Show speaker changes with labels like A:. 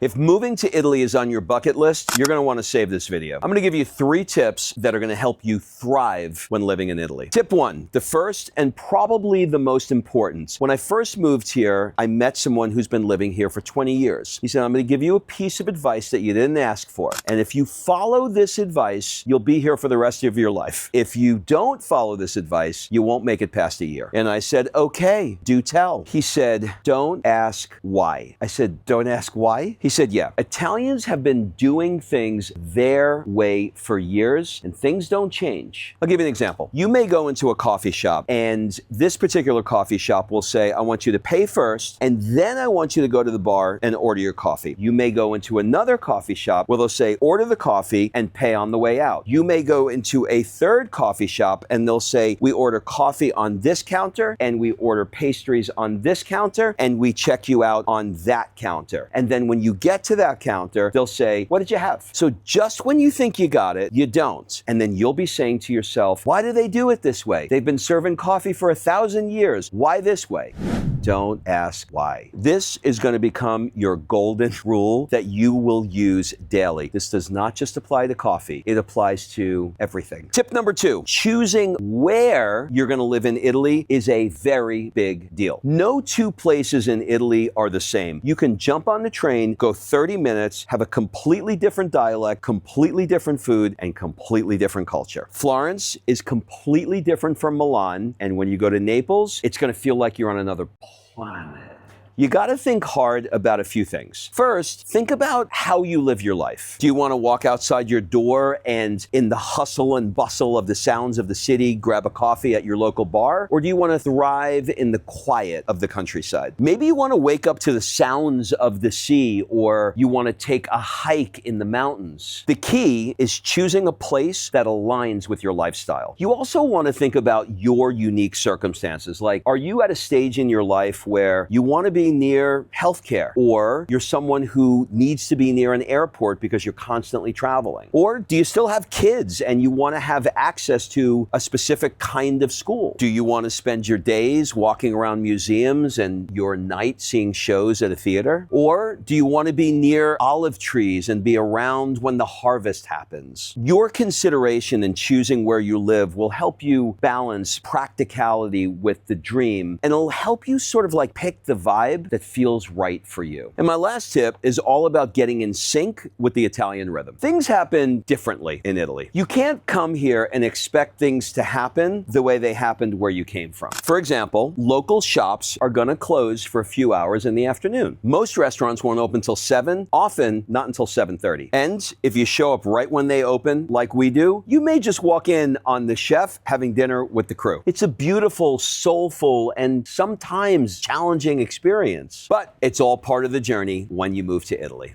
A: If moving to Italy is on your bucket list, you're gonna wanna save this video. I'm gonna give you 3 tips that are gonna help you thrive when living in Italy. Tip 1, the first and probably the most important. When I first moved here, I met someone who's been living here for 20 years. He said, I'm gonna give you a piece of advice that you didn't ask for. And if you follow this advice, you'll be here for the rest of your life. If you don't follow this advice, you won't make it past a year. And I said, okay, do tell. He said, don't ask why. I said, don't ask why? He said, yeah, Italians have been doing things their way for years and things don't change. I'll give you an example. You may go into a coffee shop and this particular coffee shop will say, I want you to pay first and then I want you to go to the bar and order your coffee. You may go into another coffee shop where they'll say, order the coffee and pay on the way out. You may go into a third coffee shop and they'll say, we order coffee on this counter and we order pastries on this counter and we check you out on that counter. And then when you get to that counter, they'll say, what did you have? So just when you think you got it, you don't. And then you'll be saying to yourself, why do they do it this way? They've been serving coffee for 1,000 years. Why this way? Don't ask why. This is going to become your golden rule that you will use daily. This does not just apply to coffee. It applies to everything. Tip number 2, choosing where you're going to live in Italy is a very big deal. No 2 places in Italy are the same. You can jump on the train, go 30 minutes, have a completely different dialect, completely different food, and completely different culture. Florence is completely different from Milan, and when you go to Naples, it's going to feel like you're on another planet. You gotta think hard about a few things. First, think about how you live your life. Do you wanna walk outside your door and in the hustle and bustle of the sounds of the city, grab a coffee at your local bar? Or do you wanna thrive in the quiet of the countryside? Maybe you wanna wake up to the sounds of the sea, or you wanna take a hike in the mountains. The key is choosing a place that aligns with your lifestyle. You also wanna think about your unique circumstances. Like, are you at a stage in your life where you wanna be near healthcare, or you're someone who needs to be near an airport because you're constantly traveling? Or do you still have kids and you want to have access to a specific kind of school? Do you want to spend your days walking around museums and your night seeing shows at a theater? Or do you want to be near olive trees and be around when the harvest happens? Your consideration in choosing where you live will help you balance practicality with the dream, and it'll help you sort of like pick the vibe that feels right for you. And my last tip is all about getting in sync with the Italian rhythm. Things happen differently in Italy. You can't come here and expect things to happen the way they happened where you came from. For example, local shops are gonna close for a few hours in the afternoon. Most restaurants won't open until 7, often not until 7:30. And if you show up right when they open, like we do, you may just walk in on the chef having dinner with the crew. It's a beautiful, soulful, and sometimes challenging experience. But it's all part of the journey when you move to Italy.